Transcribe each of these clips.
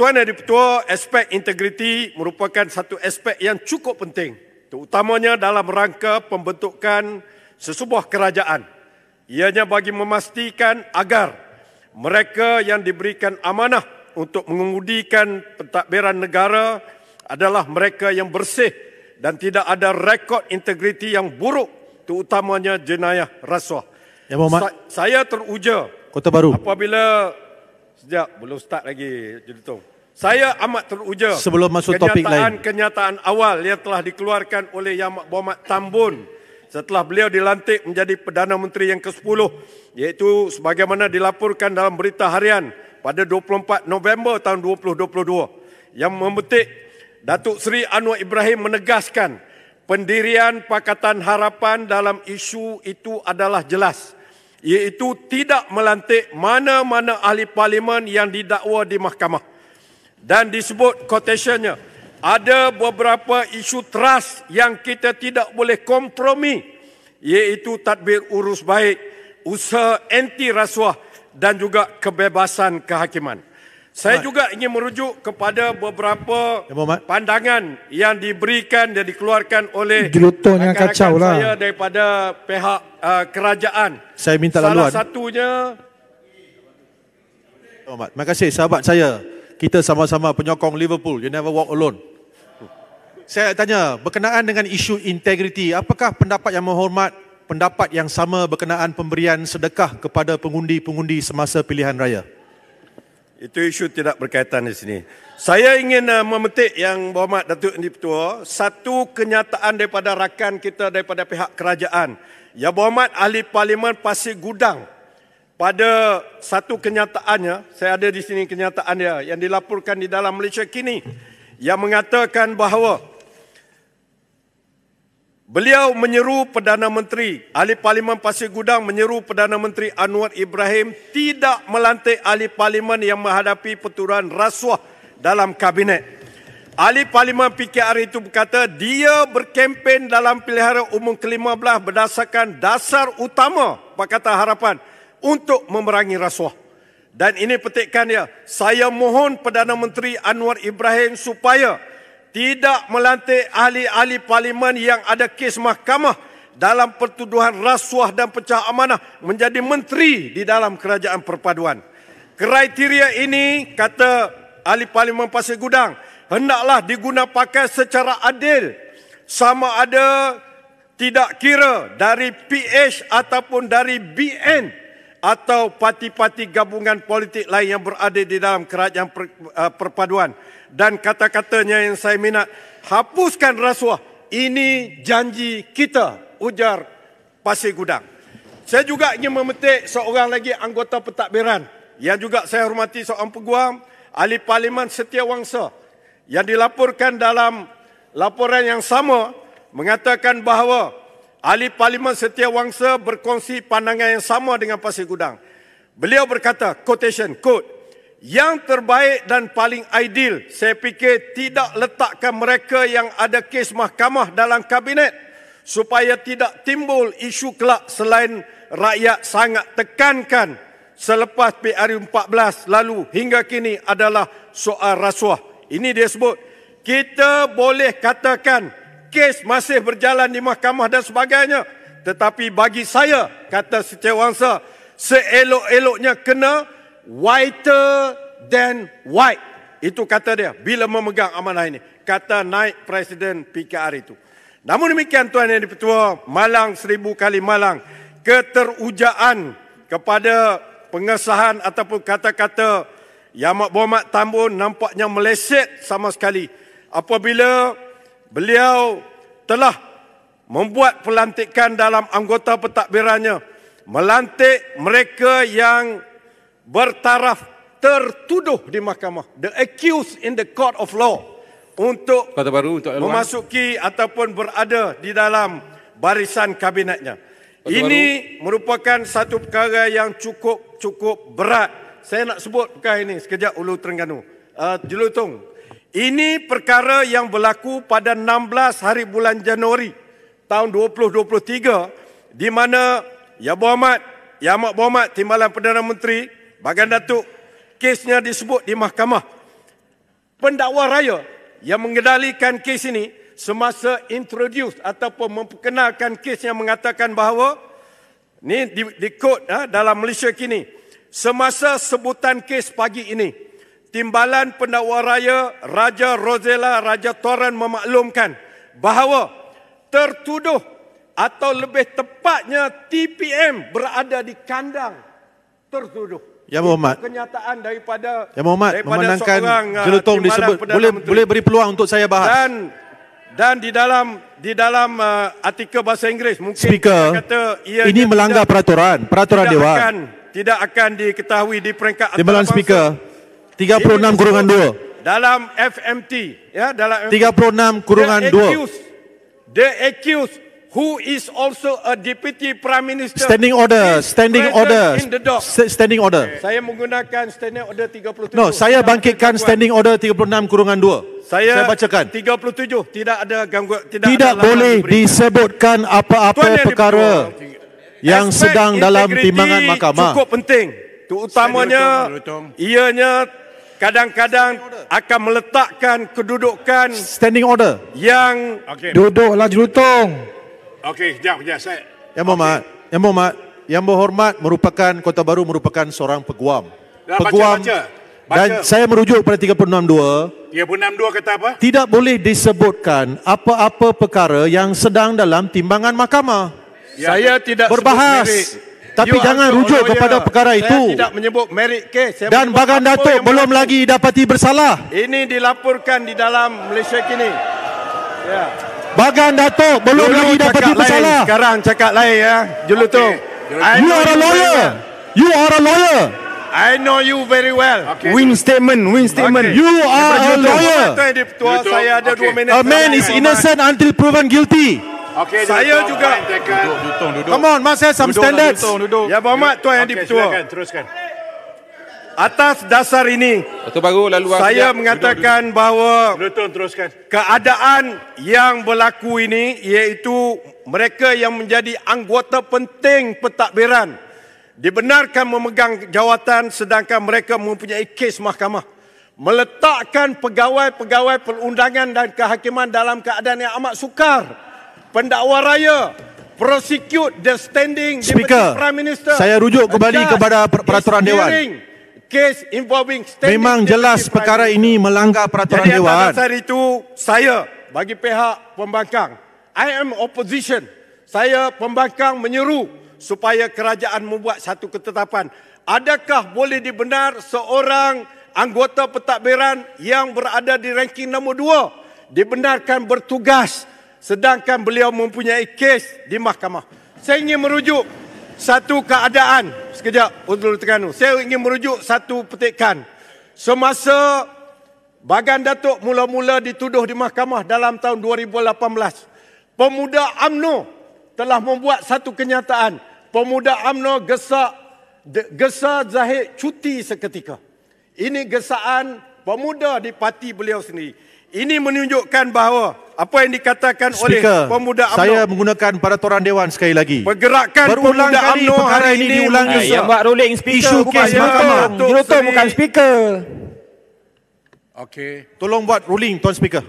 Tuan Yang Di-Pertua, aspek integriti merupakan satu aspek yang cukup penting, terutamanya dalam rangka pembentukan sesebuah kerajaan. Ianya bagi memastikan agar mereka yang diberikan amanah untuk mengemudikan pentadbiran negara adalah mereka yang bersih dan tidak ada rekod integriti yang buruk, terutamanya jenayah rasuah. Ya, saya teruja Kota Baru apabila belum start lagi, Judutung. Saya amat teruja sebelum masuk topik lain. Kenyataan awal yang telah dikeluarkan oleh Yang Berhormat Tambun setelah beliau dilantik menjadi Perdana Menteri yang ke-10, iaitu sebagaimana dilaporkan dalam berita harian pada 24 November tahun 2022, yang memetik Datuk Seri Anwar Ibrahim menegaskan pendirian Pakatan Harapan dalam isu itu adalah jelas, iaitu tidak melantik mana-mana ahli parlimen yang didakwa di mahkamah. Dan disebut quotationnya, ada beberapa isu teras yang kita tidak boleh kompromi, iaitu tadbir urus baik, usaha anti rasuah dan juga kebebasan kehakiman. Saya juga ingin merujuk kepada beberapa pandangan yang diberikan dan dikeluarkan oleh rakan-rakan saya daripada pihak kerajaan. Saya minta laluan. Salah satunya, terima kasih sahabat saya. Kita sama-sama penyokong Liverpool. You never walk alone. Saya tanya, berkenaan dengan isu integriti, apakah pendapat Yang Berhormat pendapat yang sama berkenaan pemberian sedekah kepada pengundi-pengundi semasa pilihan raya? Itu isu tidak berkaitan di sini. Saya ingin memetik Yang Berhormat Datuk Yang Di-Pertua, satu kenyataan daripada rakan kita daripada pihak kerajaan. Yang Berhormat Ahli Parlimen Pasir Gudang, pada satu kenyataannya, saya ada di sini kenyataan dia yang dilaporkan di dalam Malaysia Kini, yang mengatakan bahawa beliau menyeru Perdana Menteri, Ahli Parlimen Pasir Gudang menyeru Perdana Menteri Anwar Ibrahim tidak melantik ahli parlimen yang menghadapi pertuduhan rasuah dalam kabinet. Ahli Parlimen PKR itu berkata dia berkempen dalam pilihan umum ke-15 berdasarkan dasar utama Pakatan Harapan untuk memerangi rasuah. Dan ini petikan dia, saya mohon Perdana Menteri Anwar Ibrahim supaya tidak melantik ahli-ahli parlimen yang ada kes mahkamah dalam pertuduhan rasuah dan pecah amanah menjadi menteri di dalam kerajaan perpaduan. Kriteria ini, kata ahli parlimen Pasir Gudang, hendaklah digunakan secara adil, sama ada tidak kira dari PH ataupun dari BN atau parti-parti gabungan politik lain yang berada di dalam kerajaan perpaduan. Dan kata-katanya yang saya minat, hapuskan rasuah, ini janji kita, ujar Pasir Gudang. Saya juga ingin memetik seorang lagi anggota pentadbiran yang juga saya hormati, seorang peguam, Ahli Parlimen Setiawangsa, yang dilaporkan dalam laporan yang sama mengatakan bahawa Ahli Parlimen Setiawangsa berkongsi pandangan yang sama dengan Pasir Gudang. Beliau berkata, quotation, quote, yang terbaik dan paling ideal, saya fikir tidak letakkan mereka yang ada kes mahkamah dalam kabinet supaya tidak timbul isu kelak selain rakyat sangat tekankan selepas PRU 14 lalu hingga kini adalah soal rasuah. Ini dia sebut, kita boleh katakan kes masih berjalan di mahkamah dan sebagainya. Tetapi bagi saya, kata Setiawangsa, seelok-eloknya kena whiter than white. Itu kata dia bila memegang amanah ini. Kata naik Presiden PKR itu. Namun demikian Tuan Yang Di-Pertua, malang seribu kali malang, keterujaan kepada pengesahan ataupun kata-kata Yang Berhormat Tambun nampaknya meleset sama sekali apabila beliau telah membuat pelantikan dalam anggota pentadbirannya, melantik mereka yang bertaraf tertuduh di mahkamah, the accused in the court of law, untuk memasuki ataupun berada di dalam barisan kabinetnya. Ini merupakan satu perkara yang cukup berat. Saya nak sebut perkara ini sekejap, Ulu Terengganu. Jelutong. Ini perkara yang berlaku pada 16 hari bulan Januari tahun 2023, di mana Yang Amat Berhormat Timbalan Perdana Menteri Bagan Datuk, kesnya disebut di mahkamah. pendakwa raya yang mengendalikan kes ini semasa introduce ataupun memperkenalkan kes yang mengatakan bahawa ni di kod dalam Malaysia kini, semasa sebutan kes pagi ini, Timbalan Pendakwa Raya Raja Rosella Raja Toran memaklumkan bahawa tertuduh atau lebih tepatnya TPM berada di kandang tertuduh. Ya Muhammad. Kenyataan daripada Ya Muhammad, memandangkan seorang jelutong disebut, boleh beri peluang untuk saya bahas. Dan di dalam artikel bahasa Inggeris mungkin Speaker, kata ini melanggar peraturan Dewan. Tidak akan diketahui di peringkat Timbalan Speaker 36/2. dalam FMT ya, dalam 36/2. The accused who is also a deputy prime minister Standing order. in the dock. Standing order. Saya menggunakan standing order 37. No, saya bangkitkan standing order 36/2. Saya bacakan. 37 tidak ada gangguan, Tidak ada boleh larangan diberikan. disebutkan apa-apa Tuan Yang perkara yang Aspek sedang dalam integriti timbangan mahkamah. cukup penting. Terutamanya ianya kadang-kadang akan meletakkan kedudukan Standing order. yang Duduklah jelutong. Okey, sekejap saya. Yang berhormat merupakan Kota Baru merupakan seorang peguam. Baca. Dan saya merujuk pada 36/2. 36/2 kata apa? Tidak boleh disebutkan apa-apa perkara yang sedang dalam timbangan mahkamah. saya tidak Berbahas. sebut merit. Tapi You jangan also rujuk lawyer. kepada perkara itu. Saya tidak menyebut merit case. Saya Dan menyebut Bagan apa Datuk yang belum berlaku. lagi dapati bersalah. Ini dilaporkan di dalam Malaysia kini. Ya. Bagan Datuk belum Dulu lagi dapati cakap lain, bersalah. sekarang cakap lain ya. Jelutong. I You know are a very lawyer. well. You are a lawyer. I know you very well. Okey. Win statement. Okay. You are a lawyer. Tuan Dipertua, Jelutong. saya ada 2 Okey. minit. A man is innocent until proven guilty. Okey, Saya juga. Duduk. Come on, must have some standards. Ya Berhormat Tuan Yang Okey, Dipertua. silakan teruskan. Atas dasar ini, Kota Baru lalu saya mengatakan bahawa Jelutong teruskan. keadaan yang berlaku ini iaitu mereka yang menjadi anggota penting pentadbiran dibenarkan memegang jawatan sedangkan mereka mempunyai kes mahkamah, meletakkan pegawai-pegawai perundangan dan kehakiman dalam keadaan yang amat sukar. Pendakwa raya prosecute the standing Speaker, Deputy Prime Minister. saya rujuk kembali Judge kepada peraturan is Dewan. hearing case involving standing Memang Deputy jelas Prime perkara Minister. ini melanggar peraturan Jadi atas Dewan. dasar itu, saya bagi pihak pembangkang, I am opposition. Saya pembangkang menyeru supaya kerajaan membuat satu ketetapan. Adakah boleh dibenar seorang anggota pentadbiran yang berada di ranking nombor 2 dibenarkan bertugas sedangkan beliau mempunyai kes di mahkamah. Saya ingin merujuk satu keadaan. Sekejap, Uzul Terengganu. Saya ingin merujuk satu petikan. Semasa Bagan Datuk mula-mula dituduh di mahkamah dalam tahun 2018, pemuda UMNO telah membuat satu kenyataan. Pemuda UMNO gesa Zahid cuti seketika. Ini gesaan pemuda di parti beliau sendiri. Ini menunjukkan bahawa apa yang dikatakan oleh Speaker, pemuda UMNO, saya menggunakan peraturan Dewan sekali lagi. pergerakan Berulang pemuda kali UMNO perkara hari ini ini diulangi. menggesa. Yang buat rolling speaker Isu bukan kes mahkamah. Datuk Jelutong Seri- bukan speaker. Okey. Tolong buat ruling, Tuan Speaker.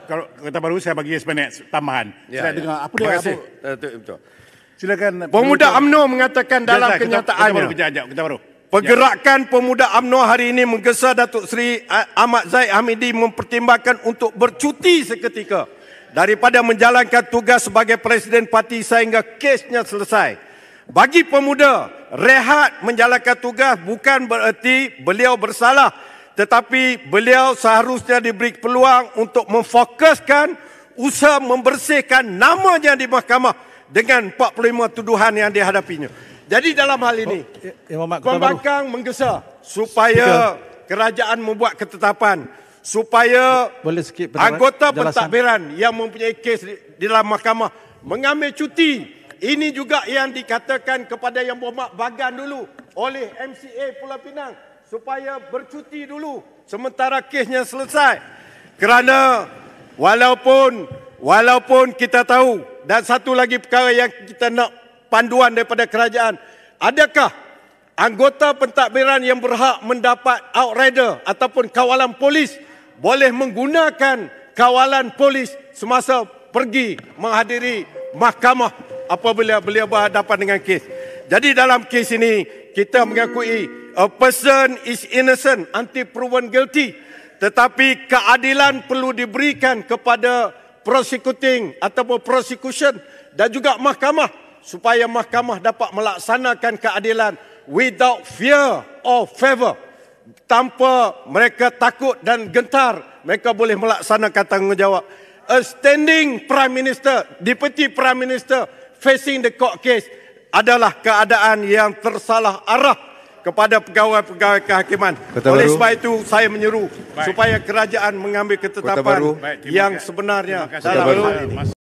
Kalau Kota Baru saya bagi sebenarnya tambahan. Saya dengar apa Terima dia kasih. apa. Silakan. Pemuda UMNO mengatakan dalam Kota kenyataannya, Baru. pergerakan pemuda UMNO hari ini menggesa Datuk Seri Ahmad Zahid Hamidi mempertimbangkan untuk bercuti seketika daripada menjalankan tugas sebagai Presiden Parti sehingga kesnya selesai. Bagi pemuda, rehat menjalankan tugas bukan bererti beliau bersalah, tetapi beliau seharusnya diberi peluang untuk memfokuskan usaha membersihkan namanya di mahkamah dengan 45 tuduhan yang dihadapinya. Jadi dalam hal ini, pembangkang menggesa supaya kerajaan membuat ketetapan supaya Boleh sikit anggota pentadbiran yang mempunyai kes di dalam mahkamah mengambil cuti. Ini juga yang dikatakan kepada Yang Berhormat Bagan dulu oleh MCA Pulau Pinang supaya bercuti dulu sementara kesnya selesai. Kerana walaupun kita tahu, dan satu lagi perkara yang kita nak panduan daripada kerajaan, anggota pentadbiran yang berhak mendapat outrider ataupun kawalan polis boleh menggunakan kawalan polis semasa pergi menghadiri mahkamah apabila beliau berhadapan dengan kes. Jadi dalam kes ini kita mengakui a person is innocent until proven guilty, tetapi keadilan perlu diberikan kepada prosecuting ataupun prosecution dan juga mahkamah supaya mahkamah dapat melaksanakan keadilan without fear or favor. Tanpa mereka takut dan gentar, mereka boleh melaksanakan tanggungjawab. A standing Prime Minister, Deputy Prime Minister facing the court case adalah keadaan yang tersalah arah kepada pegawai-pegawai kehakiman. Oleh sebab itu saya menyeru supaya kerajaan mengambil ketetapan yang sebenarnya dalam hal ini.